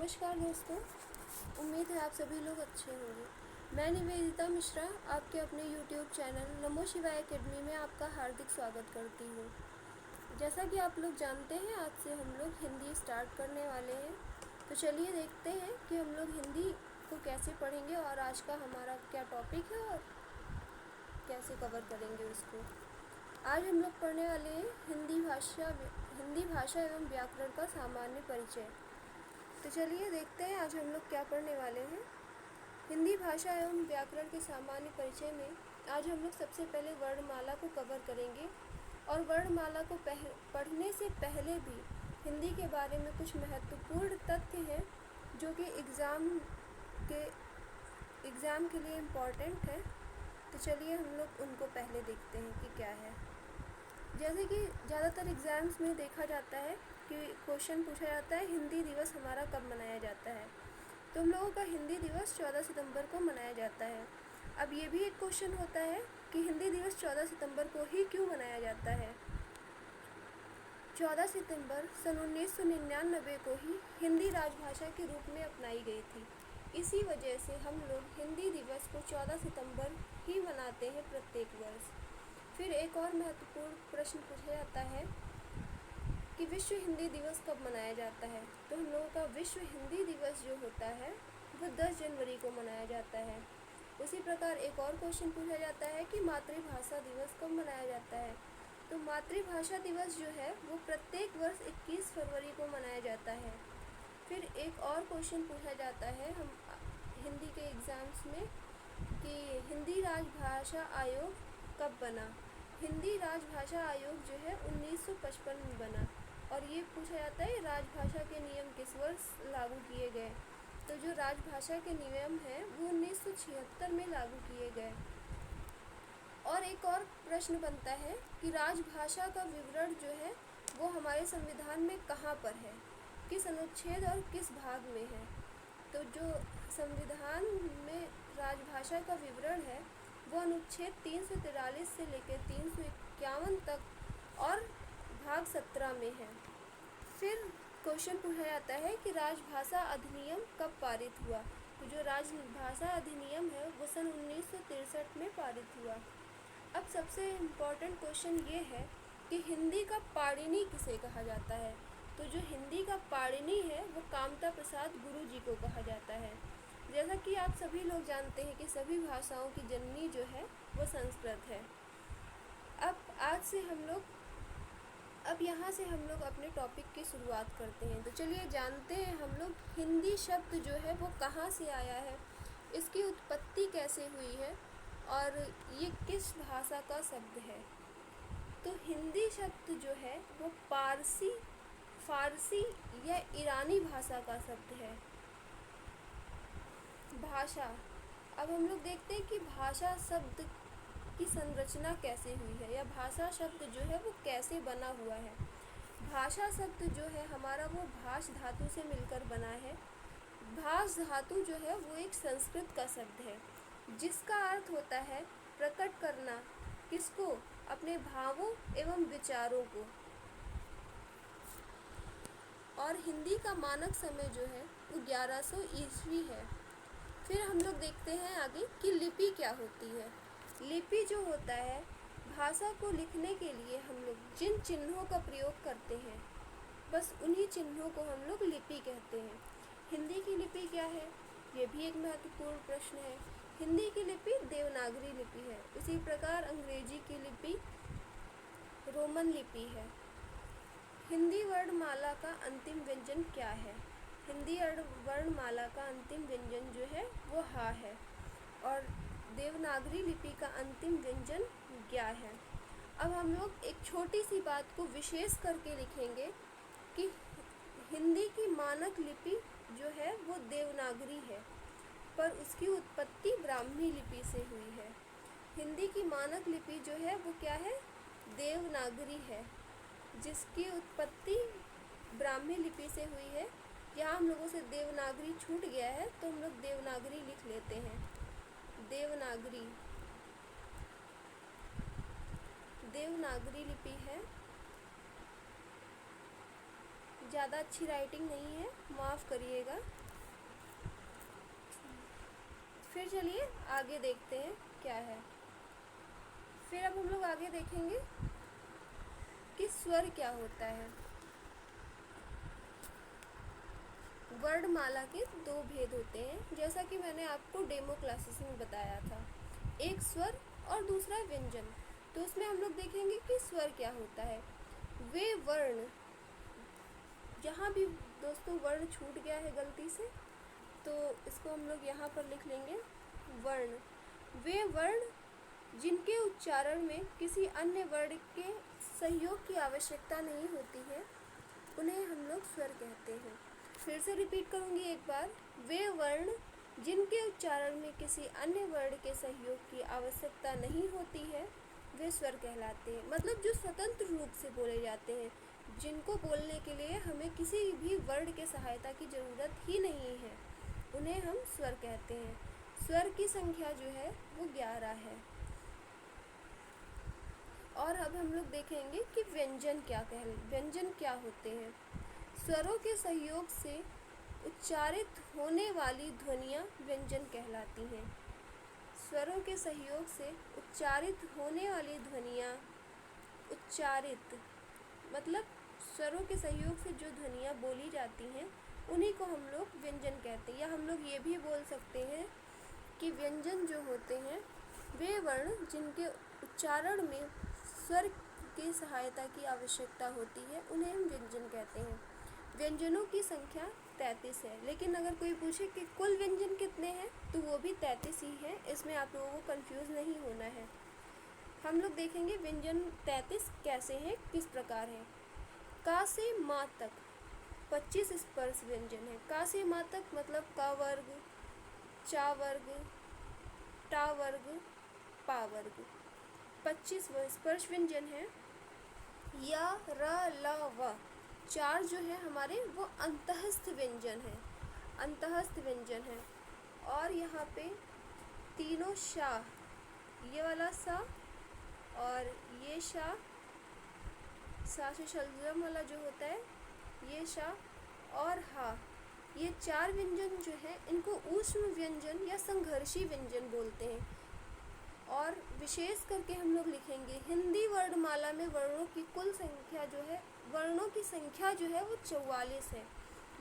नमस्कार दोस्तों, उम्मीद है आप सभी लोग अच्छे होंगे। मैं निवेदिता मिश्रा आपके अपने YouTube चैनल नमो शिवाय एकेडमी में आपका हार्दिक स्वागत करती हूँ। जैसा कि आप लोग जानते हैं, आज से हम लोग हिंदी स्टार्ट करने वाले हैं। तो चलिए देखते हैं कि हम लोग हिंदी को कैसे पढ़ेंगे और आज का हमारा क्या टॉपिक है और कैसे कवर करेंगे उसको। आज हम लोग पढ़ने वाले हैं हिंदी भाषा एवं व्याकरण का सामान्य परिचय। तो चलिए देखते हैं आज हम लोग क्या पढ़ने वाले हैं। हिंदी भाषा एवं व्याकरण के सामान्य परिचय में आज हम लोग सबसे पहले वर्णमाला को कवर करेंगे और वर्णमाला को पढ़ने से पहले भी हिंदी के बारे में कुछ महत्वपूर्ण तथ्य हैं जो कि एग्ज़ाम के लिए इम्पॉर्टेंट है। तो चलिए हम लोग उनको पहले देखते हैं कि क्या है। जैसे कि ज़्यादातर एग्ज़ाम्स में देखा जाता है कि क्वेश्चन पूछा जाता है हिंदी दिवस हमारा कब मनाया जाता है। तो हम लोगों का हिंदी दिवस 14 सितंबर को मनाया जाता है। अब ये भी एक क्वेश्चन होता है कि हिंदी दिवस 14 सितंबर को ही क्यों मनाया जाता है। 14 सितंबर सन 1999 को ही हिंदी राजभाषा के रूप में अपनाई गई थी। इसी वजह से हम लोग हिंदी दिवस को 14 सितंबर ही मनाते हैं प्रत्येक वर्ष। फिर एक और महत्वपूर्ण प्रश्न पूछा जाता है कि विश्व हिंदी दिवस कब मनाया जाता है। तो हम लोगों का विश्व हिंदी दिवस जो होता है वो 10 जनवरी को मनाया जाता है। उसी प्रकार एक और क्वेश्चन पूछा जाता है कि मातृभाषा दिवस कब मनाया जाता है। तो मातृभाषा दिवस जो है वो प्रत्येक वर्ष 21 फरवरी को मनाया जाता है। फिर एक और क्वेश्चन पूछा जाता है हम हिंदी के एग्ज़ाम्स में कि हिंदी राजभाषा आयोग कब बना। हिंदी राजभाषा आयोग जो है 1955 में बना और ये पूछा जाता है राजभाषा के नियम किस वर्ष लागू किए गए। तो जो राजभाषा के नियम हैं वो 1976 में लागू किए गए। और एक और प्रश्न बनता है कि राजभाषा का विवरण जो है वो हमारे संविधान में कहाँ पर है, किस अनुच्छेद और किस भाग में है। तो जो संविधान में राजभाषा का विवरण है वो अनुच्छेद 343 से लेकर 351 तक और भाग 17 में है। फिर क्वेश्चन पूछा जाता है कि राजभाषा अधिनियम कब पारित हुआ। तो जो राजभाषा अधिनियम है वो सन 1963 में पारित हुआ। अब सबसे इम्पोर्टेंट क्वेश्चन ये है कि हिंदी का पाणिनि किसे कहा जाता है। तो जो हिंदी का पाणिनि है वो कामता प्रसाद गुरु जी को कहा जाता है। जैसा कि आप सभी लोग जानते हैं कि सभी भाषाओं की जननी जो है वो संस्कृत है। अब यहाँ से हम लोग अपने टॉपिक की शुरुआत करते हैं। तो चलिए जानते हैं हम लोग हिंदी शब्द जो है वो कहाँ से आया है, इसकी उत्पत्ति कैसे हुई है और ये किस भाषा का शब्द है। तो हिंदी शब्द जो है वो फारसी या ईरानी भाषा का शब्द है। भाषा, अब हम लोग देखते हैं कि भाषा शब्द की संरचना कैसे हुई है या भाषा शब्द जो है वो कैसे बना हुआ है। भाषा शब्द जो है हमारा वो भाष धातु से मिलकर बना है। भाष धातु जो है वो एक संस्कृत का शब्द है जिसका अर्थ होता है प्रकट करना, किसको, अपने भावों एवं विचारों को। और हिंदी का मानक समय जो है वो 1100 ईस्वी है। फिर हम लोग देखते हैं आगे कि लिपि क्या होती है। लिपि जो होता है भाषा को लिखने के लिए हम लोग जिन चिन्हों का प्रयोग करते हैं बस उन्हीं चिन्हों को हम लोग लिपि कहते हैं। हिंदी की लिपि क्या है, ये भी एक महत्वपूर्ण प्रश्न है। हिंदी की लिपि देवनागरी लिपि है। उसी प्रकार अंग्रेजी की लिपि रोमन लिपि है। हिंदी वर्णमाला का अंतिम व्यंजन क्या है। हिंदी वर्णमाला का अंतिम व्यंजन जो है वो हा है और देवनागरी लिपि का अंतिम व्यंजन ज्ञा है। अब हम लोग एक छोटी सी बात को विशेष करके लिखेंगे कि हिंदी की मानक लिपि जो है वो देवनागरी है पर उसकी उत्पत्ति ब्राह्मी लिपि से हुई है। हिंदी की मानक लिपि जो है वो क्या है, देवनागरी है जिसकी उत्पत्ति ब्राह्मी लिपि से हुई है। यहाँ हम लोगों से देवनागरी छूट गया है तो हम लोग देवनागरी लिख लेते हैं। देवनागरी लिपि है ज़्यादा अच्छी राइटिंग नहीं है, माफ़ करिएगा। फिर चलिए आगे देखते हैं क्या है। फिर अब हम लोग आगे देखेंगे कि स्वर क्या होता है। वर्णमाला के दो भेद होते हैं, जैसा कि मैंने आपको डेमो क्लासेस में बताया था, एक स्वर और दूसरा व्यंजन। तो उसमें हम लोग देखेंगे कि स्वर क्या होता है। वे वर्ण, जहाँ भी दोस्तों वर्ण छूट गया है गलती से तो इसको हम लोग यहाँ पर लिख लेंगे वर्ण। वे वर्ण जिनके उच्चारण में किसी अन्य वर्ण के सहयोग की आवश्यकता नहीं होती है, उन्हें हम लोग स्वर कहते हैं। फिर से रिपीट करूँगी एक बार। वे वर्ण जिनके उच्चारण में किसी अन्य वर्ण के सहयोग की आवश्यकता नहीं होती है, वे स्वर कहलाते हैं। मतलब जो स्वतंत्र रूप से बोले जाते हैं, जिनको बोलने के लिए हमें किसी भी वर्ण के सहायता की ज़रूरत ही नहीं है, उन्हें हम स्वर कहते हैं। स्वर की संख्या जो है वो 11 है। और अब हम लोग देखेंगे कि व्यंजन क्या होते हैं। स्वरों के सहयोग से उच्चारित होने वाली ध्वनियाँ व्यंजन कहलाती हैं। स्वरों के सहयोग से उच्चारित होने वाली ध्वनियाँ, मतलब स्वरों के सहयोग से जो ध्वनियाँ बोली जाती हैं उन्हीं को हम लोग व्यंजन कहते हैं। या हम लोग ये भी बोल सकते हैं कि व्यंजन जो होते हैं वे वर्ण जिनके उच्चारण में स्वर की सहायता की आवश्यकता होती है, उन्हें हम व्यंजन कहते हैं। व्यंजनों की संख्या 33 है, लेकिन अगर कोई पूछे कि कुल व्यंजन कितने हैं तो वो भी 33 ही हैं। इसमें आप लोगों को कंफ्यूज नहीं होना है। हम लोग देखेंगे व्यंजन 33 कैसे हैं, किस प्रकार हैं। का से माँ तक 25 स्पर्श व्यंजन है। का से माँ तक मतलब का वर्ग, चा वर्ग, टा वर्ग, पा वर्ग 25 स्पर्श व्यंजन है। या, र, ल, व 4 जो है हमारे वो अंतःस्थ व्यंजन है, और यहाँ पे तीनों शा, ये वाला सा और ये शा, सा से शलजम वाला जो होता है ये शा, और हा, ये 4 व्यंजन जो है इनको ऊष्म व्यंजन या संघर्षी व्यंजन बोलते हैं। और विशेष करके हम लोग लिखेंगे हिंदी वर्णमाला में वर्णों की कुल संख्या जो है, वर्णों की संख्या जो है वो 44 है,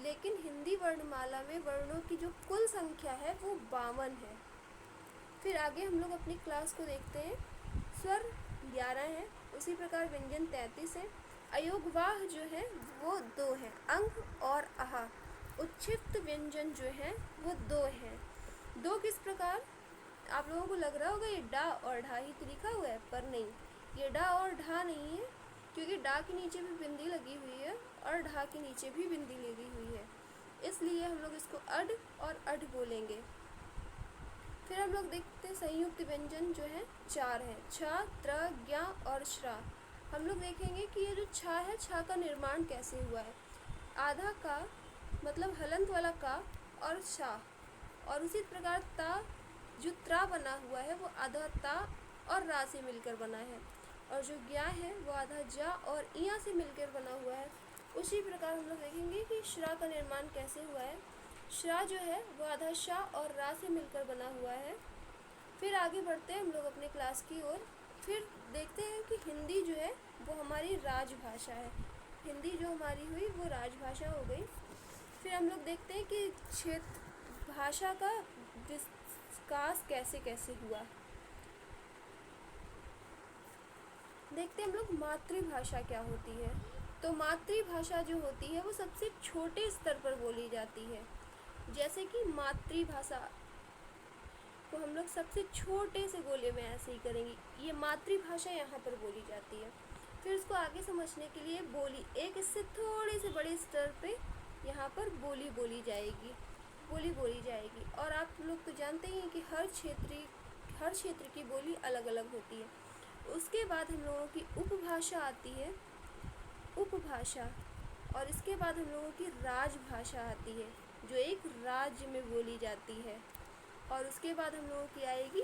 लेकिन हिंदी वर्णमाला में वर्णों की जो कुल संख्या है वो 52 है। फिर आगे हम लोग अपनी क्लास को देखते हैं। स्वर 11 है, उसी प्रकार व्यंजन 33 है। अयोगवाह जो है वो 2 है, अंग और आहा। उच्छिष्ट व्यंजन जो है वो 2 है। 2 किस प्रकार, आप लोगों को लग रहा होगा ये डा और ढा ही तो लिखा हुआ है, पर नहीं, ये डा और ढा नहीं है, क्योंकि डा के नीचे भी बिंदी लगी हुई है और ढा के नीचे भी बिंदी लगी हुई है, इसलिए हम लोग इसको अड और अड बोलेंगे। फिर हम लोग देखते हैं संयुक्त व्यंजन जो है 4 है, छ, त्र, ज्ञ और श्रा। हम लोग देखेंगे कि ये जो छा है, छा का निर्माण कैसे हुआ है। आधा का मतलब हलंत वाला का और शा, और उसी प्रकार ता जो त्रा बना हुआ है वो आधा ता और रा से मिलकर बना है, और जो ज्ञा है वो आधा जा और इया से मिलकर बना हुआ है। उसी प्रकार हम लोग देखेंगे कि श्रा का निर्माण कैसे हुआ है। श्रा जो है वो आधा शा और रा से मिलकर बना हुआ है। फिर आगे बढ़ते हैं हम लोग अपने क्लास की ओर। फिर देखते हैं कि हिंदी जो है वो हमारी राजभाषा है। हिंदी जो हमारी हुई वो राजभाषा हो गई। फिर हम लोग देखते हैं कि क्षेत्र भाषा का विकास कैसे कैसे हुआ। देखते हैं हम लोग मातृभाषा क्या होती है। तो मातृभाषा जो होती है वो सबसे छोटे स्तर पर बोली जाती है। जैसे कि मातृभाषा को हम लोग सबसे छोटे से गोले में ऐसे ही करेंगे, ये मातृभाषा यहाँ पर बोली जाती है। फिर इसको आगे समझने के लिए बोली, एक इससे थोड़े से बड़े स्तर पे यहाँ पर बोली बोली जाएगी। और आप लोग तो जानते ही हैं कि हर क्षेत्र की बोली अलग अलग होती है। उसके बाद हम लोगों की उपभाषा आती है, उपभाषा, और इसके बाद हम लोगों की राजभाषा आती है जो एक राज्य में बोली जाती है। और उसके बाद हम लोगों की आएगी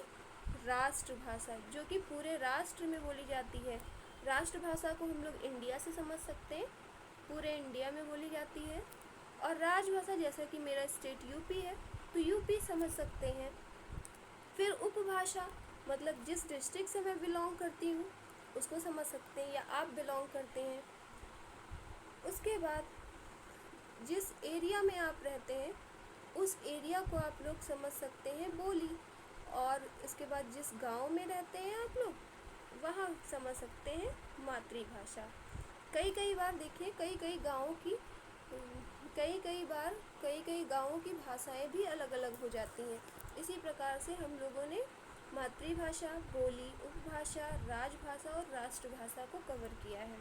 राष्ट्रभाषा जो कि पूरे राष्ट्र में बोली जाती है। राष्ट्रभाषा को हम लोग इंडिया से समझ सकते हैं, पूरे इंडिया में बोली जाती है। और राजभाषा, जैसा कि मेरा स्टेट यूपी है तो यूपी समझ सकते हैं। फिर उपभाषा, मतलब जिस डिस्ट्रिक्ट से मैं बिलोंग करती हूँ उसको समझ सकते हैं, या आप बिलोंग करते हैं। उसके बाद जिस एरिया में आप रहते हैं उस एरिया को आप लोग समझ सकते हैं बोली। और इसके बाद जिस गांव में रहते हैं आप लोग वहाँ समझ सकते हैं मातृभाषा। कई बार देखिए कई गांवों की भाषाएं भी अलग अलग हो जाती हैं। इसी प्रकार से हम लोगों ने मातृभाषा, बोली, उपभाषा, राजभाषा और राष्ट्रभाषा को कवर किया है।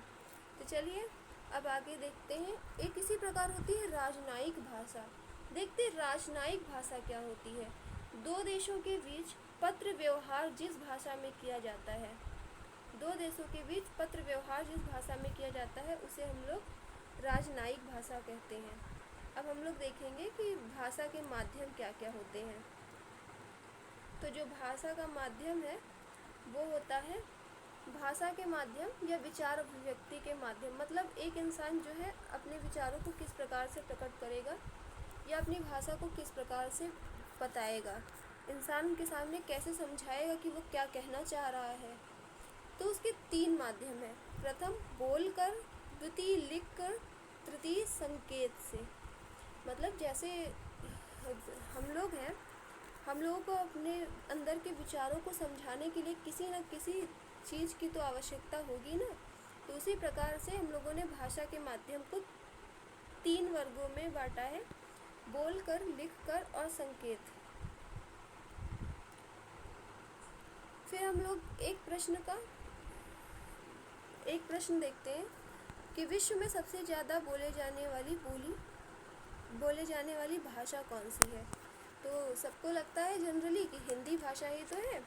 तो चलिए अब आगे देखते हैं। एक इसी प्रकार होती है राजनयिक भाषा। देखते हैं राजनयिक भाषा क्या होती है। दो देशों के बीच पत्र व्यवहार जिस भाषा में किया जाता है, दो देशों के बीच पत्र व्यवहार जिस भाषा में किया जाता है उसे हम लोग राजनयिक भाषा कहते हैं। अब हम लोग देखेंगे कि भाषा के माध्यम क्या क्या होते हैं। तो जो भाषा का माध्यम है वो होता है भाषा के माध्यम या विचार अभिव्यक्ति के माध्यम। मतलब एक इंसान जो है अपने विचारों को किस प्रकार से प्रकट करेगा या अपनी भाषा को किस प्रकार से बताएगा, इंसान के सामने कैसे समझाएगा कि वो क्या कहना चाह रहा है। तो उसके 3 माध्यम हैं। प्रथम बोलकर, द्वितीय लिखकर, तृतीय संकेत से। मतलब जैसे हम लोग हैं, हम लोगों को अपने अंदर के विचारों को समझाने के लिए किसी न किसी चीज़ की तो आवश्यकता होगी ना। तो उसी प्रकार से हम लोगों ने भाषा के माध्यम को 3 वर्गों में बांटा है, बोलकर, लिखकर और संकेत। फिर हम लोग एक प्रश्न देखते हैं कि विश्व में सबसे ज़्यादा बोले जाने वाली भाषा कौन सी है। तो सबको लगता है जनरली कि हिंदी भाषा ही तो है।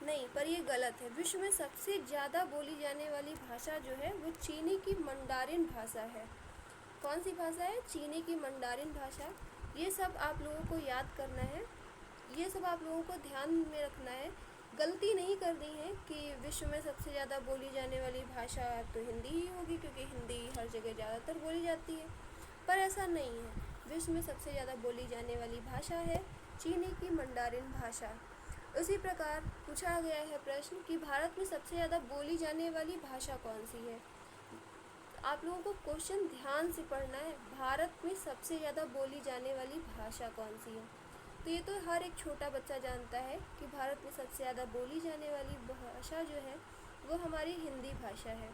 नहीं, पर ये गलत है। विश्व में सबसे ज़्यादा बोली जाने वाली भाषा जो है वो चीनी की मंडारिन भाषा है। कौन सी भाषा है? चीनी की मंडारिन भाषा। ये सब आप लोगों को याद करना है, ये सब आप लोगों को ध्यान में रखना है। गलती नहीं करनी है कि विश्व में सबसे ज़्यादा बोली जाने वाली भाषा तो हिंदी ही होगी क्योंकि हिंदी हर जगह ज़्यादातर बोली जाती है, पर ऐसा नहीं है। विश्व में सबसे ज़्यादा बोली जाने वाली भाषा है चीनी की मंडारिन भाषा। उसी प्रकार पूछा गया है प्रश्न कि भारत में सबसे ज़्यादा बोली जाने वाली भाषा कौन सी है। आप लोगों को क्वेश्चन ध्यान से पढ़ना है, भारत में सबसे ज़्यादा बोली जाने वाली भाषा कौन सी है। तो ये तो हर एक छोटा बच्चा जानता है कि भारत में सबसे ज़्यादा बोली जाने वाली भाषा जो है वो हमारी हिंदी भाषा है।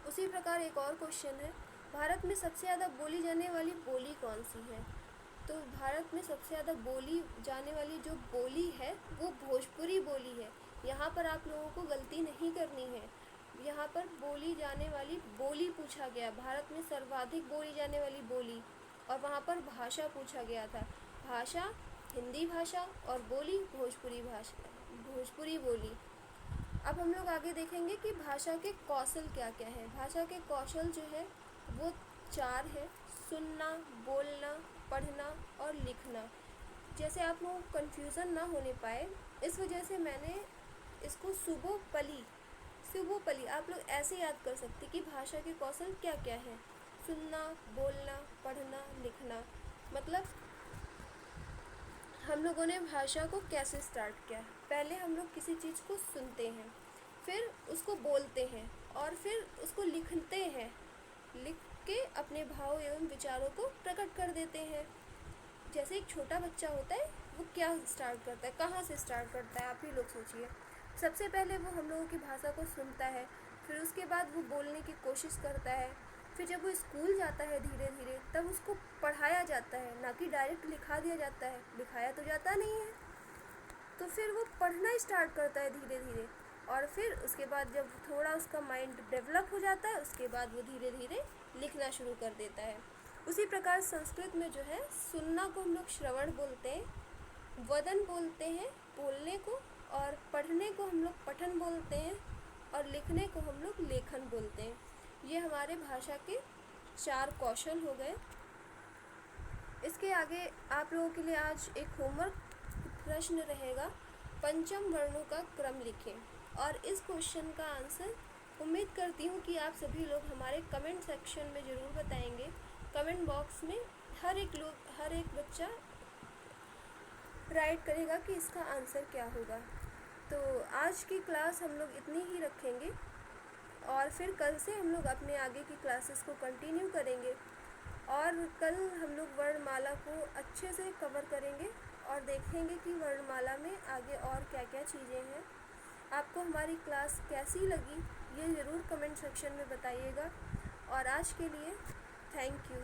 उसी प्रकार एक और क्वेश्चन है, भारत में सबसे ज़्यादा बोली जाने वाली बोली कौन सी है। तो भारत में सबसे ज़्यादा बोली जाने वाली जो बोली है वो भोजपुरी बोली है। यहाँ पर आप लोगों को गलती नहीं करनी है। यहाँ पर बोली जाने वाली बोली पूछा गया, भारत में सर्वाधिक बोली जाने वाली बोली, और वहाँ पर भाषा पूछा गया था। भाषा हिंदी भाषा और बोली भोजपुरी बोली। अब हम लोग आगे देखेंगे कि भाषा के कौशल क्या क्या है। भाषा के कौशल जो है वो 4 है, सुनना, बोलना, पढ़ना और लिखना। जैसे आप लोगों को कन्फ्यूज़न ना होने पाए इस वजह से मैंने इसको सुबोपली आप लोग ऐसे याद कर सकते कि भाषा के कौशल क्या क्या है। सुनना, बोलना, पढ़ना, लिखना। मतलब हम लोगों ने भाषा को कैसे स्टार्ट किया। पहले हम लोग किसी चीज़ को सुनते हैं, फिर उसको बोलते हैं और फिर उसको लिखते हैं। लिख के अपने भाव एवं विचारों को प्रकट कर देते हैं। जैसे एक छोटा बच्चा होता है वो क्या स्टार्ट करता है, कहाँ से स्टार्ट करता है, आप ही लोग सोचिए। सबसे पहले वो हम लोगों की भाषा को सुनता है, फिर उसके बाद वो बोलने की कोशिश करता है। फिर जब वो स्कूल जाता है धीरे धीरे तब उसको पढ़ाया जाता है, ना कि डायरेक्ट लिखा दिया जाता है, लिखाया तो जाता नहीं है। तो फिर वो पढ़ना स्टार्ट करता है धीरे धीरे, और फिर उसके बाद जब थोड़ा उसका माइंड डेवलप हो जाता है उसके बाद वो धीरे धीरे लिखना शुरू कर देता है। उसी प्रकार संस्कृत में जो है सुनना को हम लोग श्रवण बोलते हैं, वदन बोलते हैं बोलने को, और पढ़ने को हम लोग पठन बोलते हैं, और लिखने को हम लोग लेखन बोलते हैं। ये हमारे भाषा के 4 कौशल हो गए। इसके आगे आप लोगों के लिए आज एक होमवर्क प्रश्न रहेगा, पंचम वर्णों का क्रम लिखें। और इस क्वेश्चन का आंसर उम्मीद करती हूँ कि आप सभी लोग हमारे कमेंट सेक्शन में ज़रूर बताएंगे। कमेंट बॉक्स में हर एक बच्चा राइट करेगा कि इसका आंसर क्या होगा। तो आज की क्लास हम लोग इतनी ही रखेंगे और फिर कल से हम लोग अपने आगे की क्लासेस को कंटिन्यू करेंगे और कल हम लोग वर्णमाला को अच्छे से कवर करेंगे और देखेंगे कि वर्णमाला में आगे और क्या क्या चीज़ें हैं। आपको हमारी क्लास कैसी लगी ये ज़रूर कमेंट सेक्शन में बताइएगा और आज के लिए थैंक यू।